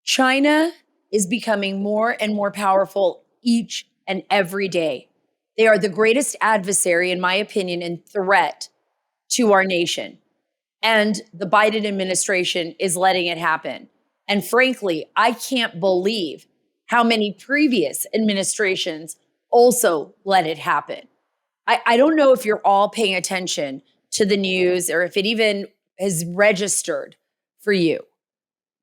China is becoming more and more powerful each and every day. They are the greatest adversary, in my opinion, and threat to our nation. And the Biden administration is letting it happen. And frankly, I can't believe how many previous administrations also let it happen. I don't know if you're all paying attention to the news or if it even is registered for you.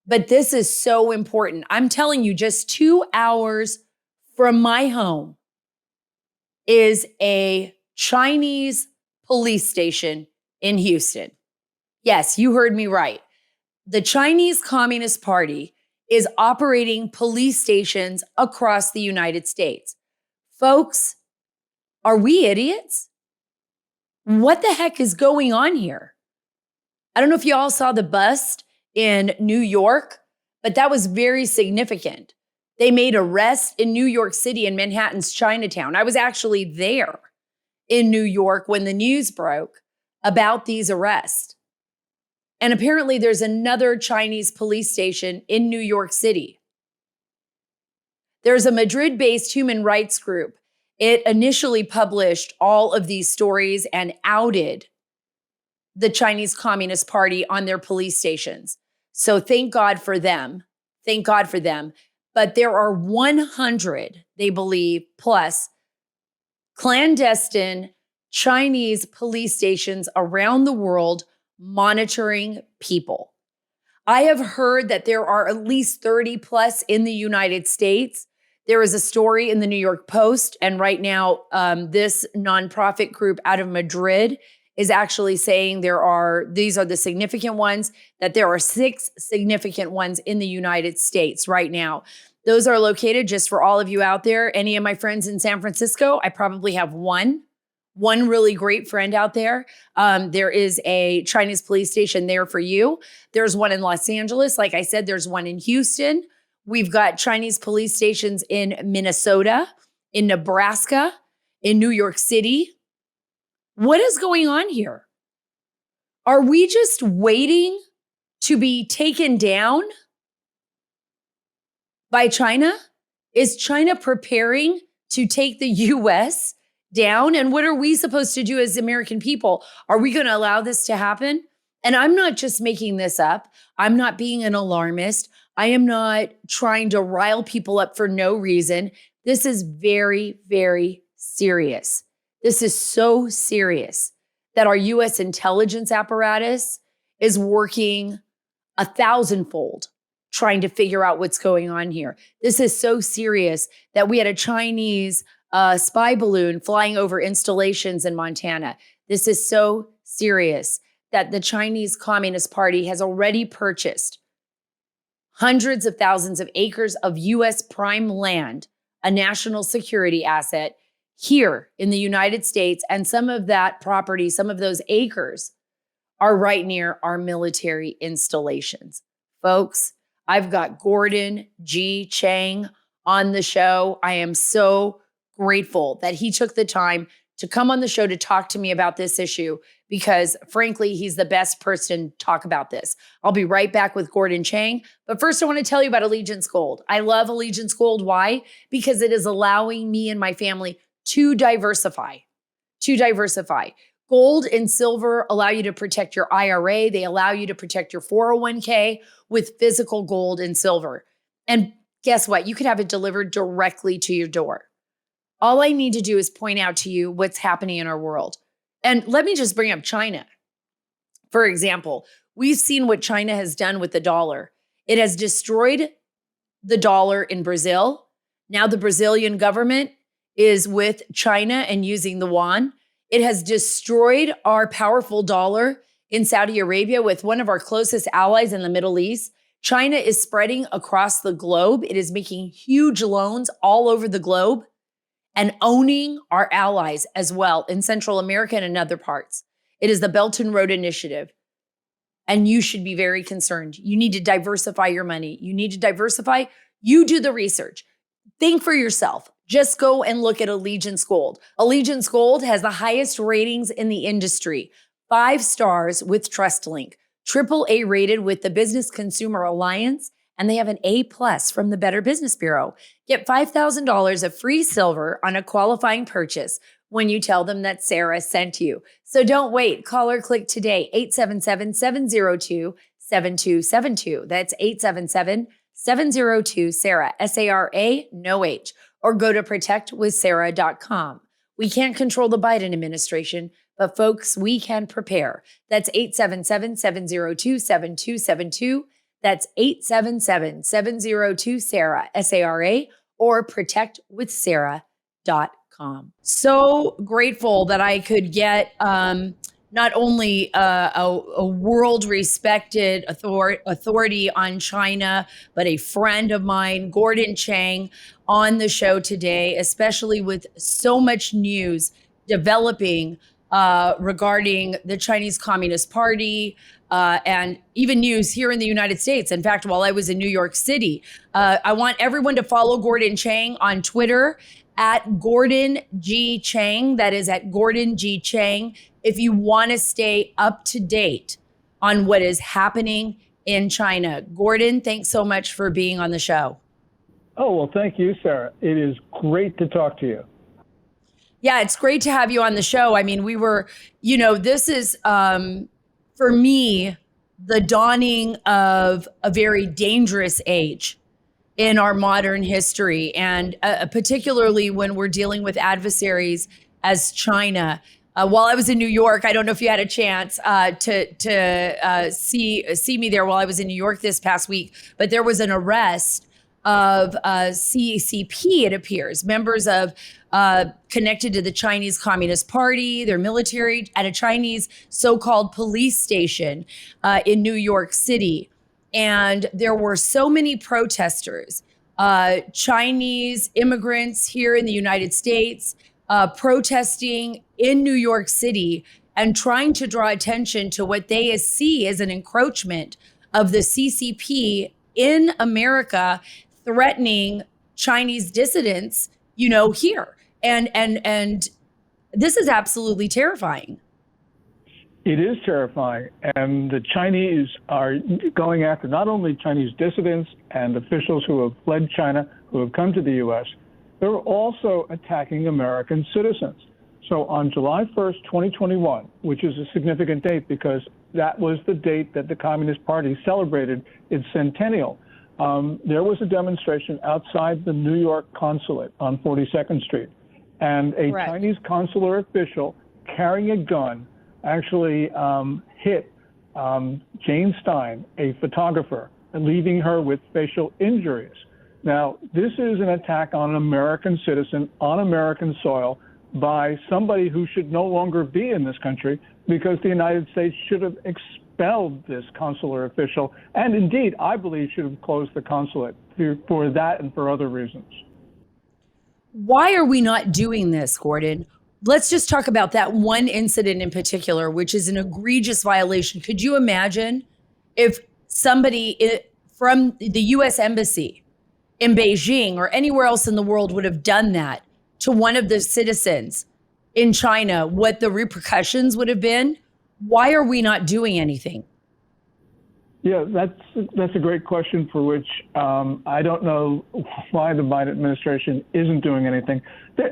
But this is so important. I'm telling you, just 2 hours from my home is a Chinese police station in Houston. Yes, you heard me right. The Chinese Communist Party is operating police stations across the United States. Folks, are we idiots? What the heck is going on here? I don't know if you all saw the bust in New York, but that was very significant. They made arrests in New York City in Manhattan's Chinatown. I was actually there in New York when the news broke about these arrests. And apparently there's another Chinese police station in New York City. There's a Madrid-based human rights group. It initially published all of these stories and outed the Chinese Communist Party on their police stations. So thank God for them. Thank God for them. But there are 100, they believe, plus clandestine Chinese police stations around the world monitoring people. I have heard that there are at least 30 plus in the United States. There is a story in the New York Post, and right now, this nonprofit group out of Madrid is actually saying these are the significant ones, that there are 6 significant ones in the United States right now. Those are located, just for all of you out there, any of my friends in San Francisco, I probably have one really great friend out there. There is a Chinese police station there for you. There's one in Los Angeles. Like I said, there's one in Houston. We've got Chinese police stations in Minnesota, in Nebraska, in New York City. What is going on here? Are we just waiting to be taken down by China? Is China preparing to take the US down? And what are we supposed to do as American people? Are we going to allow this to happen? And I'm not just making this up. I'm not being an alarmist. I am not trying to rile people up for no reason. This is very, very serious. This is so serious that our US intelligence apparatus is working 1,000-fold trying to figure out what's going on here. This is so serious that we had a Chinese spy balloon flying over installations in Montana. This is so serious that the Chinese Communist Party has already purchased hundreds of thousands of acres of US prime land, a national security asset here in the United States. And some of that property, some of those acres are right near our military installations. Folks, I've got Gordon G. Chang on the show. I am so grateful that he took the time to come on the show to talk to me about this issue because, frankly, he's the best person to talk about this. I'll be right back with Gordon Chang. But first, I want to tell you about Allegiance Gold. I love Allegiance Gold. Why? Because it is allowing me and my family to diversify. Gold and silver allow you to protect your IRA. They allow you to protect your 401k with physical gold and silver. And guess what? You could have it delivered directly to your door. All I need to do is point out to you what's happening in our world. And let me just bring up China. For example, we've seen what China has done with the dollar. It has destroyed the dollar in Brazil. Now the Brazilian government is with China and using the yuan. It has destroyed our powerful dollar in Saudi Arabia with one of our closest allies in the Middle East. China is spreading across the globe. It is making huge loans all over the globe and owning our allies as well in Central America and in other parts. It is the Belt and Road Initiative. And you should be very concerned. You need to diversify your money. You need to diversify. You do the research. Think for yourself. Just go and look at Allegiance Gold. Allegiance Gold has the highest ratings in the industry. 5 stars with TrustLink, AAA rated with the Business Consumer Alliance, and they have an A+ from the Better Business Bureau. Get $5,000 of free silver on a qualifying purchase when you tell them that Sara sent you. So don't wait. Call or click today, 877-702-7272. That's 877-702-SARA, SARA, no H, or go to protectwithsara.com. We can't control the Biden administration, but folks, we can prepare. That's 877-702-7272. That's 877-702-SARA, SARA, or protectwithsara.com. So grateful that I could get not only a world-respected authority on China, but a friend of mine, Gordon Chang, on the show today, especially with so much news developing regarding the Chinese Communist Party, and even news here in the United States. In fact, while I was in New York City, I want everyone to follow Gordan Chang on Twitter at Gordan G Chang. That is at Gordan G Chang. If you want to stay up to date on what is happening in China. Gordon, thanks so much for being on the show. Oh, well, thank you, Sara. It is great to talk to you. Yeah, it's great to have you on the show. I mean, we were, this is, for me, the dawning of a very dangerous age in our modern history, and particularly when we're dealing with adversaries as China. While I was in New York, I don't know if you had a chance to see me there while I was in New York this past week, but there was an arrest of CCP, it appears, members of connected to the Chinese Communist Party, their military, at a Chinese so-called police station in New York City. And there were so many protesters, Chinese immigrants here in the United States, protesting in New York City and trying to draw attention to what they see as an encroachment of the CCP in America, threatening Chinese dissidents, here. And this is absolutely terrifying. It is terrifying. And the Chinese are going after not only Chinese dissidents and officials who have fled China, who have come to the U.S., they're also attacking American citizens. So on July 1st, 2021, which is a significant date because that was the date that the Communist Party celebrated its centennial, there was a demonstration outside the New York consulate on 42nd Street. And a Correct. Chinese consular official carrying a gun actually hit Jane Stein, a photographer, leaving her with facial injuries. Now, this is an attack on an American citizen on American soil by somebody who should no longer be in this country, because the United States should have expelled this consular official, and indeed, I believe, should have closed the consulate for that and for other reasons. Why are we not doing this, Gordon? Let's just talk about that one incident in particular, which is an egregious violation. Could you imagine if somebody from the U.S. Embassy in Beijing or anywhere else in the world would have done that to one of the citizens in China, what the repercussions would have been? Why are we not doing anything? Yeah, that's a great question for which I don't know why the Biden administration isn't doing anything.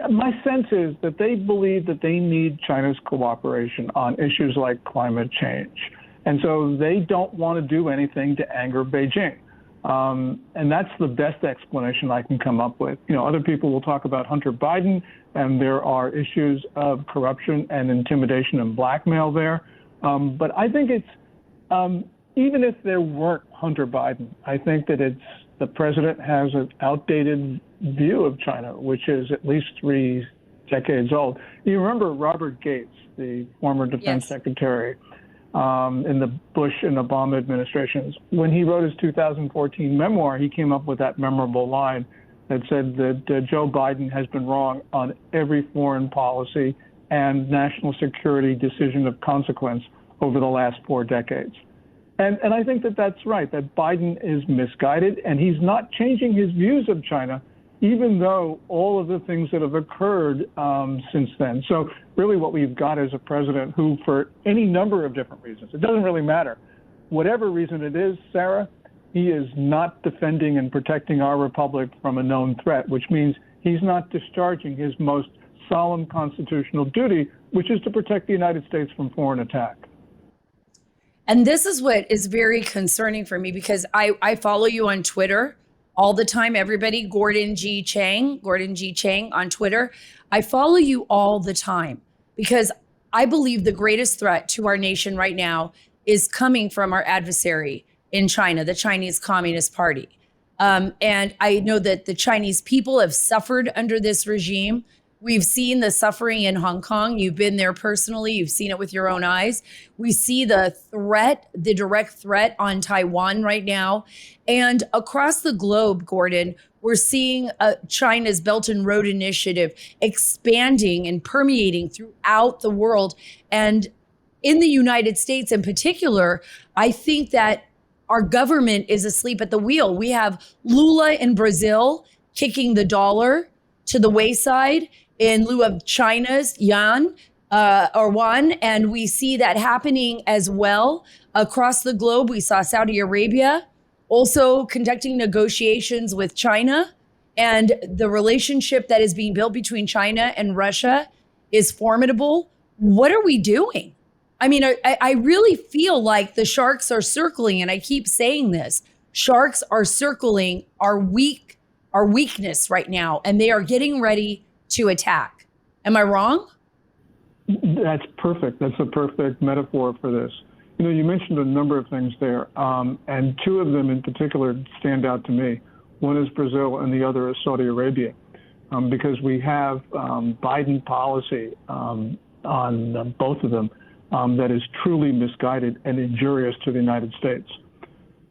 My sense is that they believe that they need China's cooperation on issues like climate change. And so they don't want to do anything to anger Beijing. And that's the best explanation I can come up with. Other people will talk about Hunter Biden, and there are issues of corruption and intimidation and blackmail there. But I think it's, even if there weren't Hunter Biden, I think that the president has an outdated view of China, which is at least 3 decades old. You remember Robert Gates, the former defense secretary in the Bush and Obama administrations. When he wrote his 2014 memoir, he came up with that memorable line that said that Joe Biden has been wrong on every foreign policy and national security decision of consequence over the last 4 decades. And I think that that's right, that Biden is misguided, and he's not changing his views of China, even though all of the things that have occurred since then. So really what we've got is a president who, for any number of different reasons, it doesn't really matter, whatever reason it is, Sara, he is not defending and protecting our republic from a known threat, which means he's not discharging his most solemn constitutional duty, which is to protect the United States from foreign attack. And this is what is very concerning for me, because I follow you on Twitter all the time, everybody. Gordon G. Chang on Twitter. I follow you all the time because I believe the greatest threat to our nation right now is coming from our adversary in China, the Chinese Communist Party. And I know that the Chinese people have suffered under this regime. We've seen the suffering in Hong Kong. You've been there personally. You've seen it with your own eyes. We see the threat, the direct threat on Taiwan right now. And across the globe, Gordon, we're seeing China's Belt and Road Initiative expanding and permeating throughout the world. And in the United States in particular, I think that our government is asleep at the wheel. We have Lula in Brazil kicking the dollar to the wayside in lieu of China's yuan or yuan. And we see that happening as well across the globe. We saw Saudi Arabia also conducting negotiations with China. And the relationship that is being built between China and Russia is formidable. What are we doing? I mean, I really feel like the sharks are circling, and I keep saying this. Sharks are circling our weakness right now, and they are getting ready to attack. Am I wrong? That's perfect. That's a perfect metaphor for this. You know, you mentioned a number of things there, and two of them in particular stand out to me. One is Brazil, and the other is Saudi Arabia, because we have Biden policy on both of them that is truly misguided and injurious to the United States.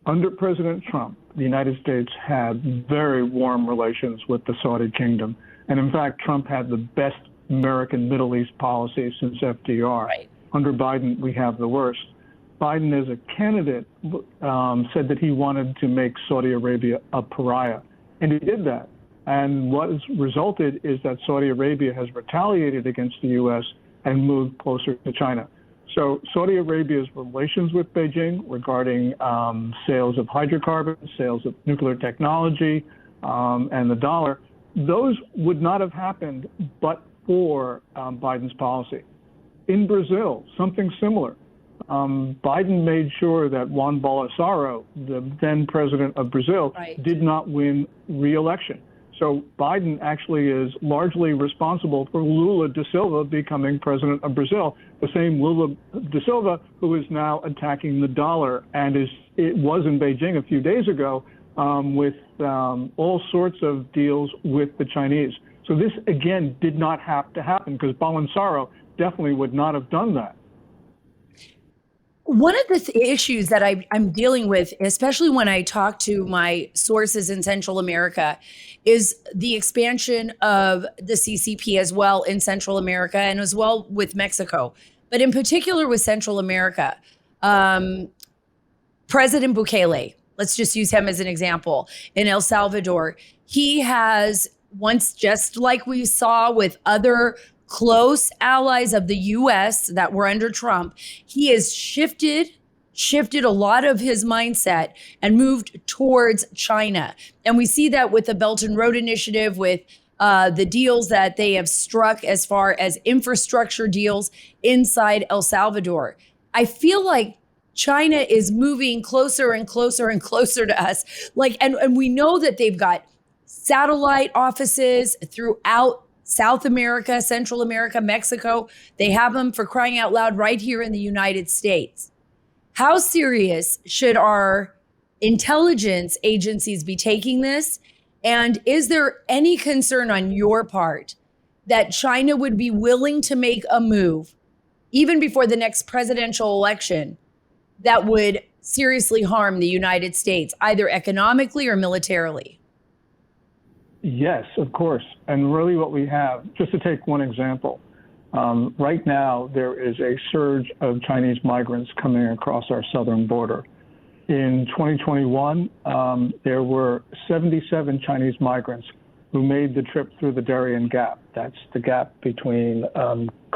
Under President Trump, the United States had very warm relations with the Saudi kingdom. And in fact, Trump had the best American Middle East policy since FDR. Right. Under Biden, we have the worst. Biden, as a candidate, said that he wanted to make Saudi Arabia a pariah. And he did that. And what has resulted is that Saudi Arabia has retaliated against the U.S. and moved closer to China. So Saudi Arabia's relations with Beijing regarding sales of hydrocarbons, sales of nuclear technology, and the dollar, those would not have happened but for Biden's policy. In Brazil, something similar. Biden made sure that Juan Bolsonaro, the then president of Brazil, Right. did not win re-election. So Biden actually is largely responsible for Lula da Silva becoming president of Brazil, the same Lula da Silva who is now attacking the dollar and it was in Beijing a few days ago with all sorts of deals with the Chinese. So this, again, did not have to happen because Bolsonaro definitely would not have done that. One of the issues that I'm dealing with, especially when I talk to my sources in Central America, is the expansion of the CCP as well in Central America and as well with Mexico. But in particular with Central America, President Bukele, let's just use him as an example, in El Salvador, he has once, just like we saw with other close allies of the US that were under Trump, he has shifted a lot of his mindset and moved towards China. And we see that with the Belt and Road Initiative, with the deals that they have struck as far as infrastructure deals inside El Salvador. I feel like China is moving closer and closer and closer to us. And we know that they've got satellite offices throughout South America, Central America, Mexico. They have them, for crying out loud, right here in the United States. How serious should our intelligence agencies be taking this? And is there any concern on your part that China would be willing to make a move, even before the next presidential election, that would seriously harm the United States, either economically or militarily? Yes, of course. And really what we have, just to take one example, right now there is a surge of Chinese migrants coming across our southern border. In 2021, there were 77 Chinese migrants who made the trip through the Darien Gap. That's the gap between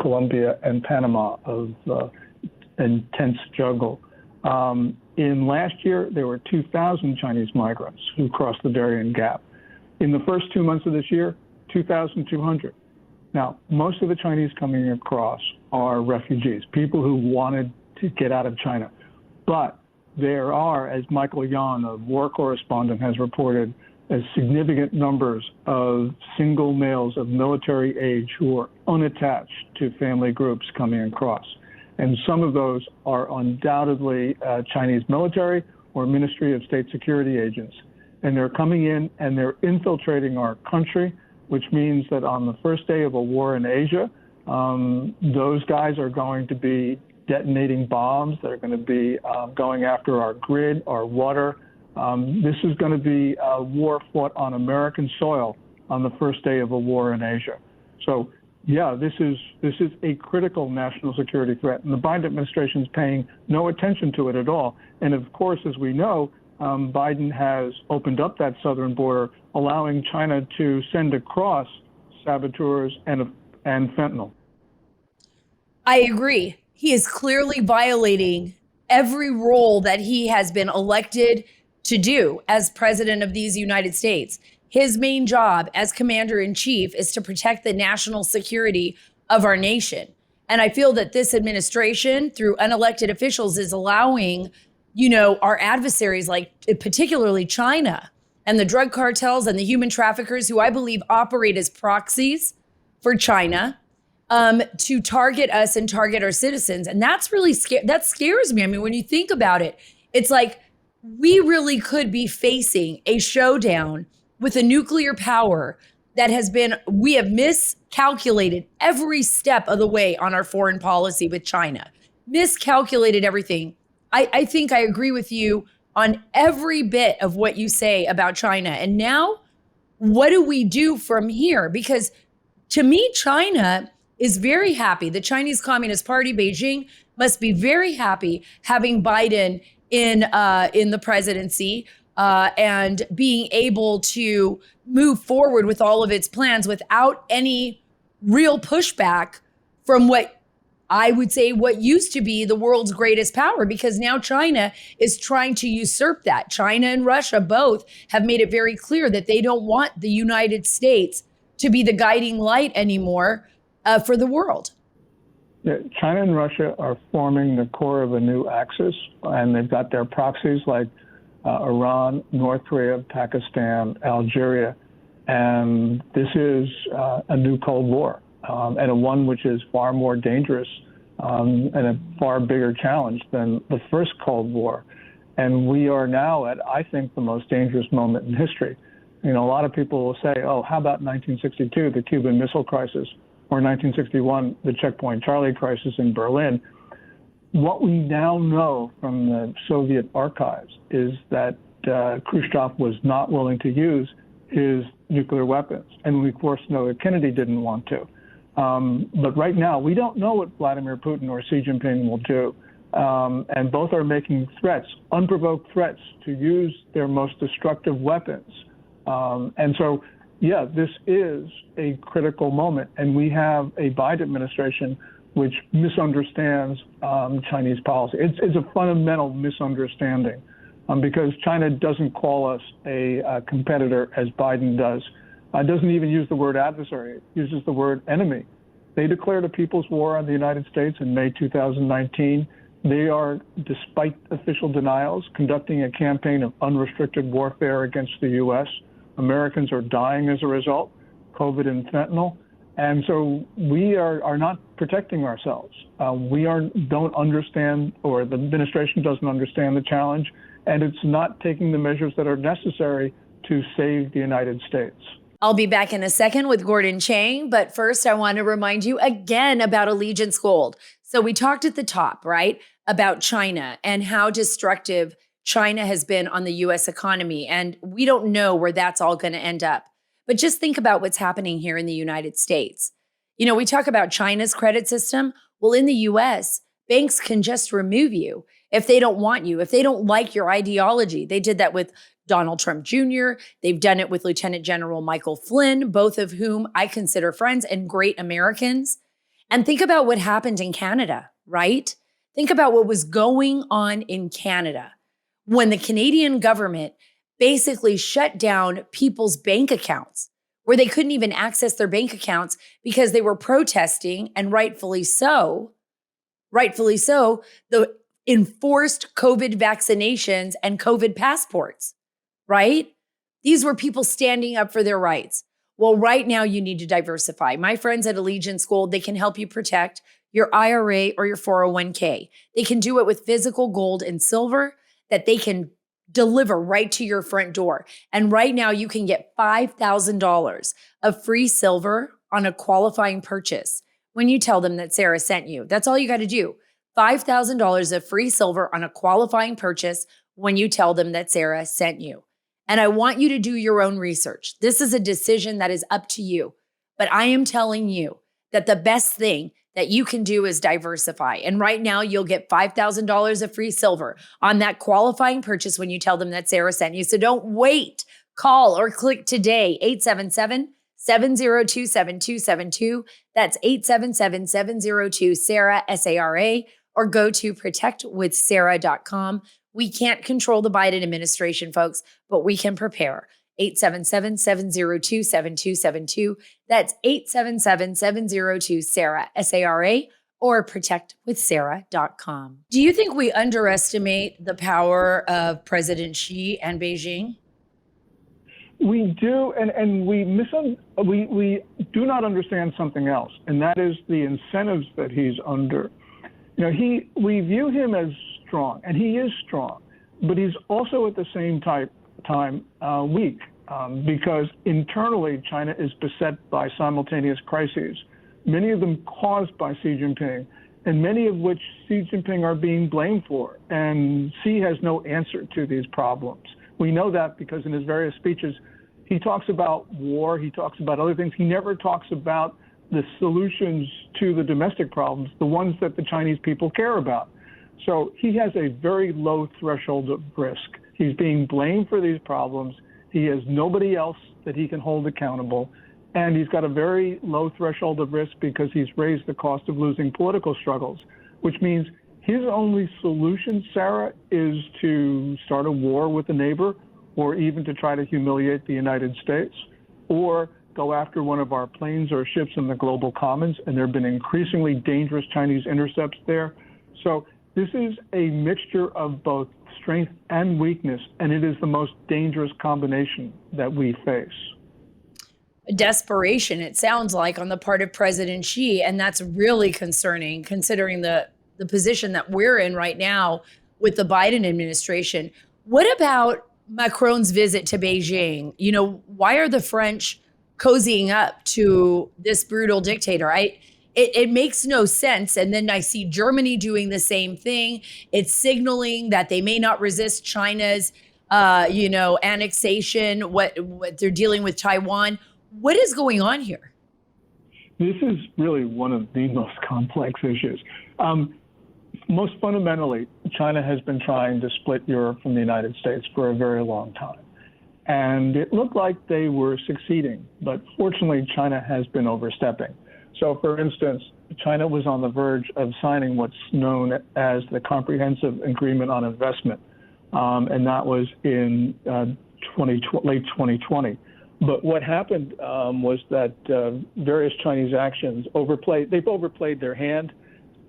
Colombia and Panama of intense jungle. In last year, there were 2,000 Chinese migrants who crossed the Darien Gap. In the first 2 months of this year, 2,200. Now, most of the Chinese coming across are refugees, people who wanted to get out of China. But there are, as Michael Yan, a war correspondent, has reported, as significant numbers of single males of military age who are unattached to family groups coming across. And some of those are undoubtedly Chinese military or Ministry of State Security agents. And they're coming in and they're infiltrating our country, which means that on the first day of a war in Asia, those guys are going to be detonating bombs. They're going to be going after our grid, our water. This is going to be a war fought on American soil on the first day of a war in Asia. So, yeah, this is a critical national security threat, and the Biden administration is paying no attention to it at all. And of course, as we know, Biden has opened up that southern border, allowing China to send across saboteurs and fentanyl. I agree. He is clearly violating every role that he has been elected to do as president of these United States. His main job as commander in chief is to protect the national security of our nation. And I feel that this administration, through unelected officials, is allowing, our adversaries, like particularly China and the drug cartels and the human traffickers, who I believe operate as proxies for China, to target us and target our citizens. And that's really that scares me. I mean, when you think about it, it's like we really could be facing a showdown with a nuclear power that we have miscalculated every step of the way on our foreign policy with China, miscalculated everything. I think I agree with you on every bit of what you say about China. And now, what do we do from here? Because to me, China is very happy. The Chinese Communist Party, Beijing, must be very happy having Biden in the presidency and being able to move forward with all of its plans without any real pushback from what I would say what used to be the world's greatest power, because now China is trying to usurp that. China and Russia both have made it very clear that they don't want the United States to be the guiding light anymore for the world. Yeah, China and Russia are forming the core of a new axis, and they've got their proxies like Iran, North Korea, Pakistan, Algeria, and this is a new Cold War, and a one which is far more dangerous and a far bigger challenge than the first Cold War. And we are now at, I think, the most dangerous moment in history. A lot of people will say, oh, how about 1962, the Cuban Missile Crisis, or 1961, the Checkpoint Charlie crisis in Berlin. What we now know from the Soviet archives is that Khrushchev was not willing to use his nuclear weapons. And we, of course, know that Kennedy didn't want to. But right now, we don't know what Vladimir Putin or Xi Jinping will do. And both are making threats, unprovoked threats, to use their most destructive weapons. And so, yeah, this is a critical moment. And we have a Biden administration which misunderstands Chinese policy. It's a fundamental misunderstanding because China doesn't call us a competitor as Biden does. Doesn't even use the word adversary. It uses the word enemy. They declared a people's war on the United States in May 2019. They are, despite official denials, conducting a campaign of unrestricted warfare against the U.S. Americans are dying as a result, COVID and fentanyl. And so we are not protecting ourselves. We don't understand, or the administration doesn't understand the challenge, and it's not taking the measures that are necessary to save the United States. I'll be back in a second with Gordon Chang, but first I want to remind you again about Allegiance Gold. So we talked at the top, right, about China and how destructive China has been on the U.S. economy, and we don't know where that's all going to end up. But just think about what's happening here in the United States. We talk about China's credit system. Well, in the U.S., banks can just remove you if they don't want you, if they don't like your ideology. They did that with Donald Trump Jr. They've done it with Lieutenant General Michael Flynn, both of whom I consider friends and great Americans. And think about what happened in Canada, right? Think about what was going on in Canada. when the Canadian government basically shut down people's bank accounts, where they couldn't even access their bank accounts because they were protesting, and rightfully so, the enforced COVID vaccinations and COVID passports, right? These were people standing up for their rights. Well, right now you need to diversify. My friends at Allegiance Gold, they can help you protect your IRA or your 401k. They can do it with physical gold and silver that they can deliver right to your front door. And right now you can get $5,000 of free silver on a qualifying purchase when you tell them that Sara sent you. That's all you got to do. $5,000 of free silver on a qualifying purchase when you tell them that Sara sent you. And I want you to do your own research. This is a decision that is up to you. But I am telling you that the best thing that you can do is diversify. And right now you'll get $5,000 of free silver on that qualifying purchase when you tell them that Sara sent you. So don't wait. Call or click today, 877-702-7272. That's 877-702-SARA, SARA, or go to protectwithsara.com. We can't control the Biden administration, folks, but we can prepare. 877-702-7272. That's 877-702-SARA, SARA, or protectwithsara.com. Do you think we underestimate the power of President Xi and Beijing? We do, and we do not understand something else, and that is the incentives that he's under. We view him as strong, and he is strong, but he's also at the same time weak, because internally China is beset by simultaneous crises, many of them caused by Xi Jinping, and many of which Xi Jinping are being blamed for. And Xi has no answer to these problems. We know that because in his various speeches, he talks about war, he talks about other things. He never talks about the solutions to the domestic problems, the ones that the Chinese people care about. So he has a very low threshold of risk. He's being blamed for these problems. He has nobody else that he can hold accountable. And he's got a very low threshold of risk because he's raised the cost of losing political struggles, which means his only solution, Sara, is to start a war with a neighbor, or even to try to humiliate the United States, or go after one of our planes or ships in the global commons. And there have been increasingly dangerous Chinese intercepts there. So this is a mixture of both strength and weakness, and it is the most dangerous combination that we face. Desperation, it sounds like, on the part of President Xi, and that's really concerning considering the position that we're in right now with the Biden administration. What about Macron's visit to Beijing? Why are the French cozying up to this brutal dictator? It makes no sense. And then I see Germany doing the same thing. It's signaling that they may not resist China's, annexation, what they're dealing with Taiwan. What is going on here? This is really one of the most complex issues. Most fundamentally, China has been trying to split Europe from the United States for a very long time. And it looked like they were succeeding, but fortunately, China has been overstepping. So, for instance, China was on the verge of signing what's known as the Comprehensive Agreement on Investment, and that was in late 2020. But what happened was that various Chinese actions they've overplayed their hand,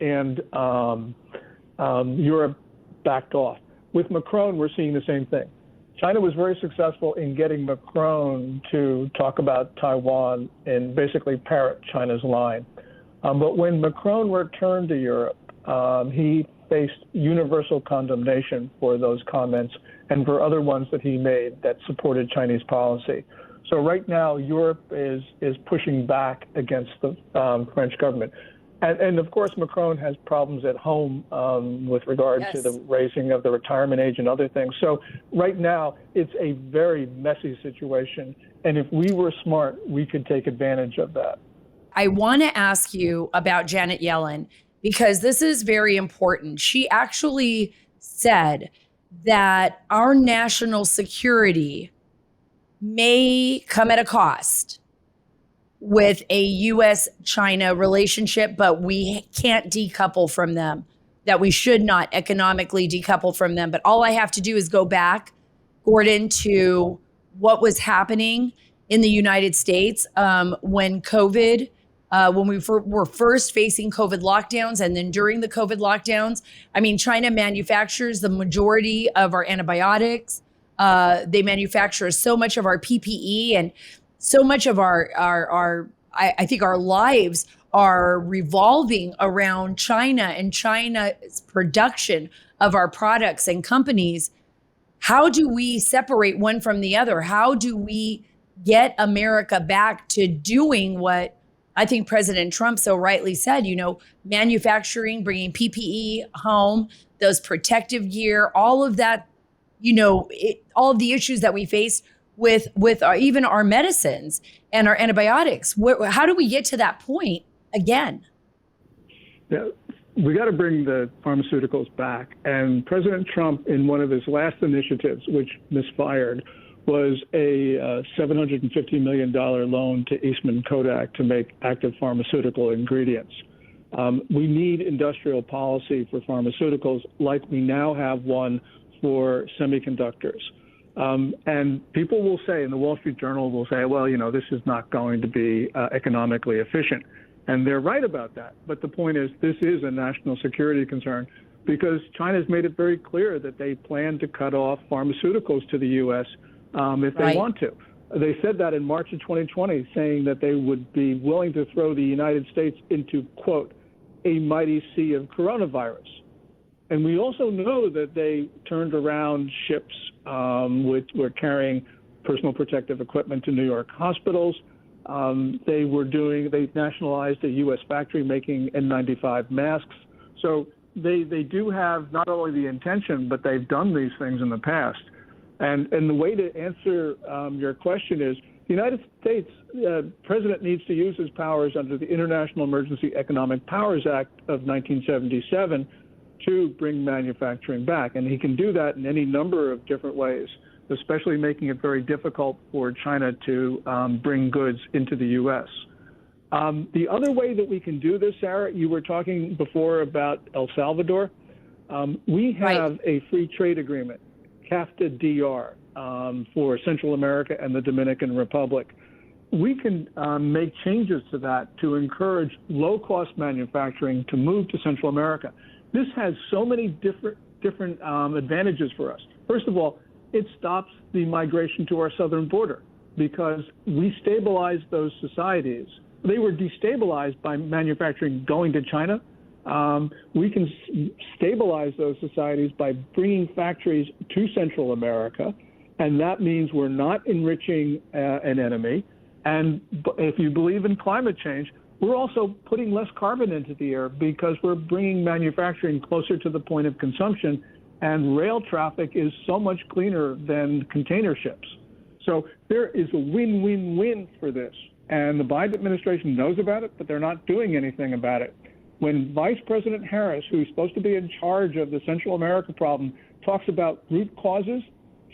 and Europe backed off. With Macron, we're seeing the same thing. China was very successful in getting Macron to talk about Taiwan and basically parrot China's line. But when Macron returned to Europe, he faced universal condemnation for those comments and for other ones that he made that supported Chinese policy. So right now, Europe is pushing back against the French government. And of course, Macron has problems at home with regard to the raising of the retirement age and other things. So right now, it's a very messy situation. And if we were smart, we could take advantage of that. I want to ask you about Janet Yellen, because this is very important. She actually said that our national security may come at a cost with a U.S.-China relationship, but we can't decouple from them. that we should not economically decouple from them. But all I have to do is go back, Gordon, to what was happening in the United States when COVID, when we were first facing COVID lockdowns, and then during the COVID lockdowns. I mean, China manufactures the majority of our antibiotics. They manufacture so much of our PPE, and so much of I think our lives are revolving around China and China's production of our products and companies. How do we separate one from the other? How do we get America back to doing what I think President Trump so rightly said, manufacturing, bringing PPE home, those protective gear, all of that, all of the issues that we face with even our medicines and our antibiotics. How do we get to that point again? Yeah, we got to bring the pharmaceuticals back. And President Trump, in one of his last initiatives, which misfired, was a $750 million loan to Eastman Kodak to make active pharmaceutical ingredients. We need industrial policy for pharmaceuticals like we now have one for semiconductors. And people will say, and the Wall Street Journal will say, well, this is not going to be economically efficient. And they're right about that. But the point is, this is a national security concern because China's made it very clear that they plan to cut off pharmaceuticals to the U.S. If they want to. They said that in March of 2020, saying that they would be willing to throw the United States into, quote, a mighty sea of coronavirus. And we also know that they turned around ships which were carrying personal protective equipment to New York hospitals. They nationalized a U.S. factory making N95 masks. So they do have not only the intention, but they've done these things in the past. And the way to answer your question is the United States president needs to use his powers under the International Emergency Economic Powers Act of 1977 to bring manufacturing back. And he can do that in any number of different ways, especially making it very difficult for China to bring goods into the U.S. The other way that we can do this, Sarah, you were talking before about El Salvador. We have a free trade agreement, CAFTA-DR, for Central America and the Dominican Republic. We can make changes to that to encourage low-cost manufacturing to move to Central America. This has so many different advantages for us. First of all, it stops the migration to our southern border because we stabilize those societies. They were destabilized by manufacturing going to China. We can stabilize those societies by bringing factories to Central America, and that means we're not enriching an enemy. And if you believe in climate change, we're also putting less carbon into the air because we're bringing manufacturing closer to the point of consumption, and rail traffic is so much cleaner than container ships. So there is a win-win-win for this, and the Biden administration knows about it, but they're not doing anything about it. When Vice President Harris, who's supposed to be in charge of the Central America problem, talks about root causes,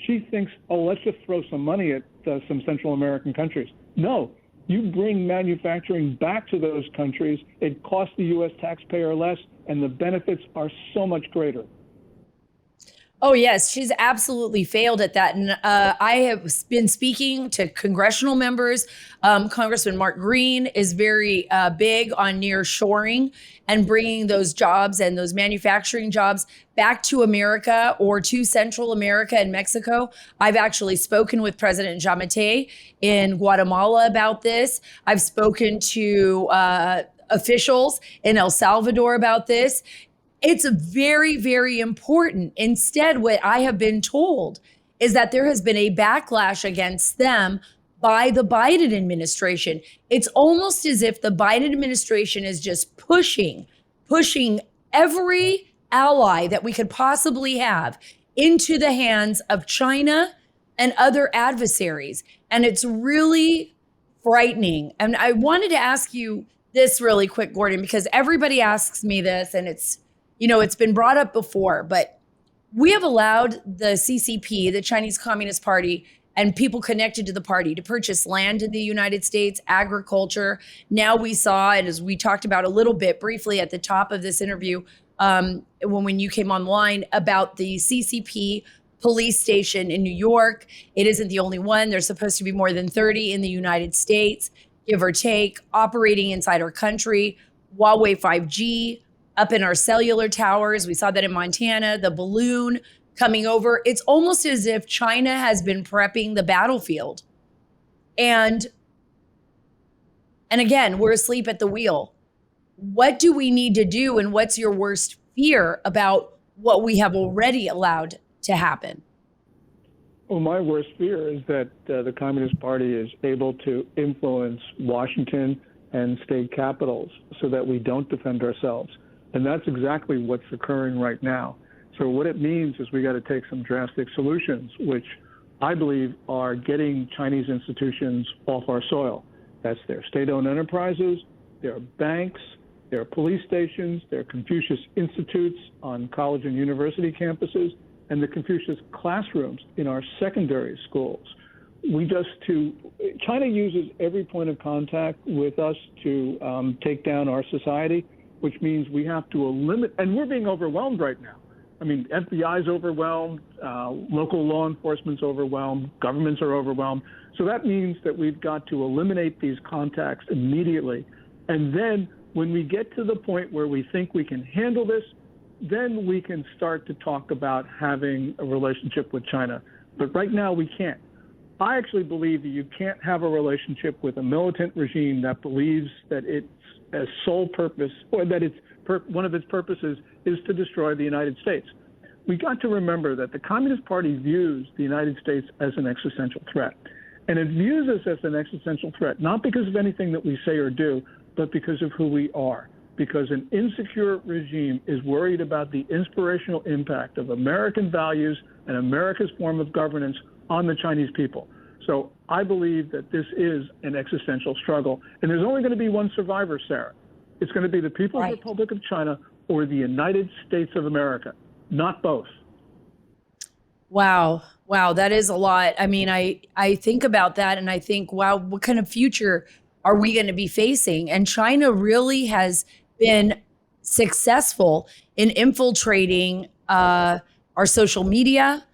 she thinks, oh, let's just throw some money at some Central American countries. No, you bring manufacturing back to those countries, it costs the U.S. taxpayer less, and the benefits are so much greater. Oh, yes, she's absolutely failed at that. And I have been speaking to congressional members. Congressman Mark Green is very big on nearshoring and bringing those jobs and those manufacturing jobs back to America or to Central America and Mexico. I've actually spoken with President Giammattei in Guatemala about this. I've spoken to officials in El Salvador about this. It's very, very important. Instead, what I have been told is that there has been a backlash against them by the Biden administration. It's almost as if the Biden administration is just pushing every ally that we could possibly have into the hands of China and other adversaries. And it's really frightening. And I wanted to ask you this really quick, Gordon, because everybody asks me this, and it's been brought up before, but we have allowed the CCP, the Chinese Communist Party, and people connected to the party to purchase land in the United States, agriculture. Now we saw, and as we talked about a little bit briefly at the top of this interview, when you came online about the CCP police station in New York. It isn't the only one. There's supposed to be more than 30 in the United States, give or take, operating inside our country. Huawei 5G up in our cellular towers. We saw that in Montana, the balloon coming over. It's almost as if China has been prepping the battlefield. And again, we're asleep at the wheel. What do we need to do? And what's your worst fear about what we have already allowed to happen? Well, my worst fear is that the Communist Party is able to influence Washington and state capitals so that we don't defend ourselves. And that's exactly what's occurring right now. So what it means is we got to take some drastic solutions, which I believe are getting Chinese institutions off our soil. That's their state-owned enterprises, their banks, their police stations, their Confucius Institutes on college and university campuses, and the Confucius classrooms in our secondary schools. China uses every point of contact with us to take down our society, which means we have to eliminate, and we're being overwhelmed right now. I mean, FBI's overwhelmed, local law enforcement's overwhelmed, governments are overwhelmed. So that means that we've got to eliminate these contacts immediately. And then when we get to the point where we think we can handle this, then we can start to talk about having a relationship with China. But right now we can't. I actually believe that you can't have a relationship with a militant regime that believes that its sole purpose, or that one of its purposes is to destroy the United States. We got to remember that the Communist Party views the United States as an existential threat. And it views us as an existential threat, not because of anything that we say or do, but because of who we are. Because an insecure regime is worried about the inspirational impact of American values and America's form of governance on the Chinese people. So I believe that this is an existential struggle. And there's only going to be one survivor, Sarah. It's going to be the People's Republic of China or the United States of America, not both. Wow, that is a lot. I mean, I think about that and I think, wow, what kind of future are we going to be facing? And China really has been successful in infiltrating our social media,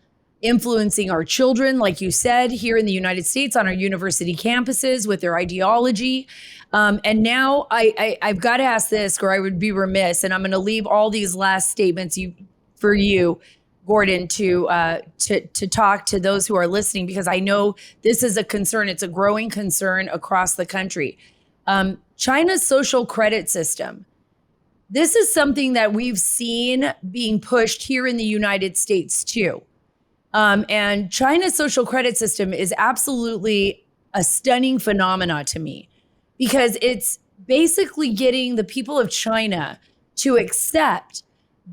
influencing our children, like you said, here in the United States on our university campuses with their ideology. And now I've got to ask this, or I would be remiss, and I'm going to leave all these last statements for you, Gordon, to talk to those who are listening, because I know this is a concern. It's a growing concern across the country. China's social credit system. This is something that we've seen being pushed here in the United States too. And China's social credit system is absolutely a stunning phenomena to me, because it's basically getting the people of China to accept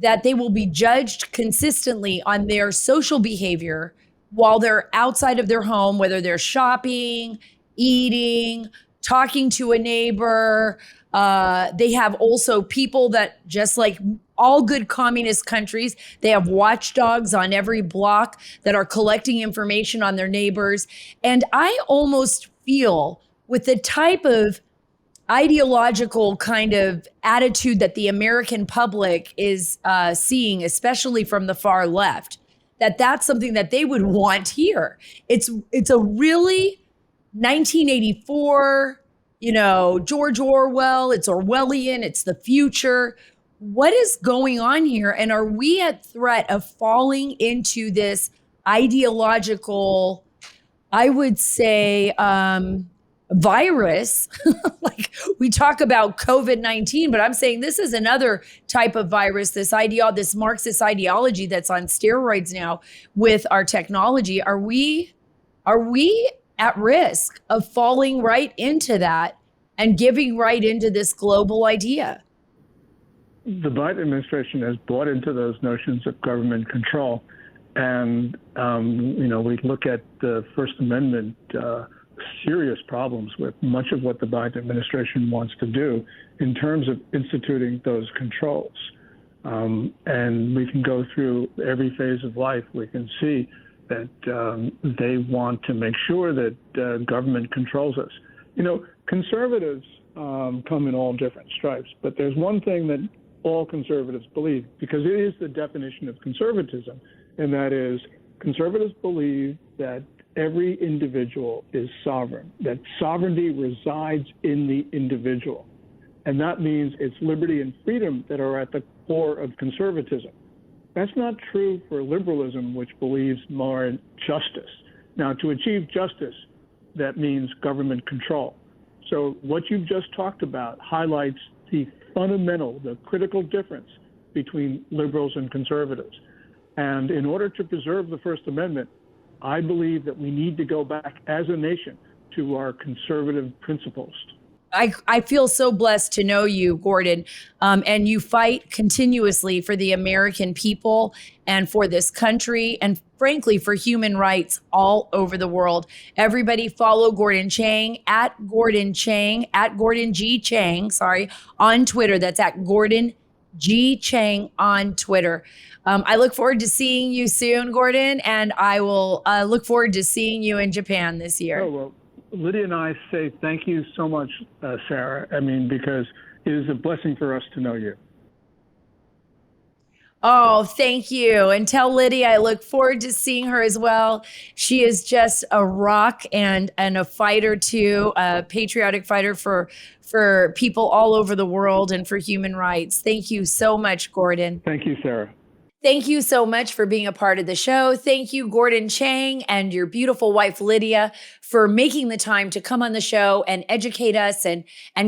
that they will be judged consistently on their social behavior while they're outside of their home, whether they're shopping, eating, talking to a neighbor. They have also people that, just like all good communist countries, they have watchdogs on every block that are collecting information on their neighbors. And I almost feel, with the type of ideological kind of attitude that the American public is seeing, especially from the far left, that's something that they would want here. It's a really 1984, George Orwell, it's Orwellian, it's the future. What is going on here? And are we at threat of falling into this ideological, I would say, virus? Like we talk about COVID-19, but I'm saying this is another type of virus, this Marxist ideology that's on steroids now with our technology. Are we at risk of falling right into that and giving right into this global idea? The Biden administration has bought into those notions of government control. And, we look at the First Amendment, serious problems with much of what the Biden administration wants to do in terms of instituting those controls. And we can go through every phase of life. We can see that they want to make sure that government controls us. Conservatives come in all different stripes, but there's one thing that all conservatives believe, because it is the definition of conservatism, and that is conservatives believe that every individual is sovereign, that sovereignty resides in the individual. And that means it's liberty and freedom that are at the core of conservatism. That's not true for liberalism, which believes more in justice. Now, to achieve justice, that means government control. So what you've just talked about highlights the fundamental, the critical difference between liberals and conservatives. And in order to preserve the First Amendment, I believe that we need to go back as a nation to our conservative principles. I feel so blessed to know you, Gordon, and you fight continuously for the American people and for this country and frankly for human rights all over the world. Everybody follow Gordon Chang at Gordon Chang, at Gordan G Chang, on Twitter. That's at Gordan G Chang on Twitter. I look forward to seeing you soon, Gordon, and I will look forward to seeing you in Japan this year. Oh, well, Lydia and I say thank you so much, Sarah. I mean, because it is a blessing for us to know you. Oh, thank you. And tell Lydia I look forward to seeing her as well. She is just a rock and a fighter too, a patriotic fighter for people all over the world and for human rights. Thank you so much, Gordon. Thank you, Sarah. Thank you so much for being a part of the show. Thank you, Gordon Chang, and your beautiful wife, Lydia, for making the time to come on the show and educate us and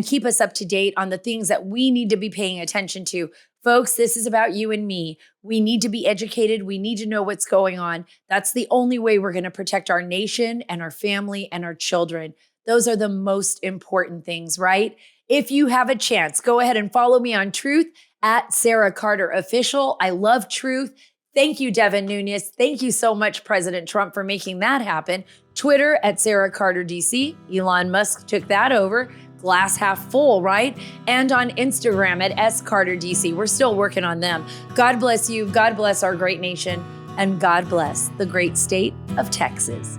keep us up to date on the things that we need to be paying attention to. Folks, this is about you and me. We need to be educated. We need to know what's going on. That's the only way we're going to protect our nation and our family and our children. Those are the most important things, right? If you have a chance, go ahead and follow me on Truth at Sarah Carter Official. I love truth. Thank you, Devin Nunes. Thank you so much, President Trump, for making that happen. Twitter at Sarah Carter DC. Elon Musk took that over. Glass half full, right? And on Instagram at S Carter DC. We're still working on them. God bless you. God bless our great nation. And God bless the great state of Texas.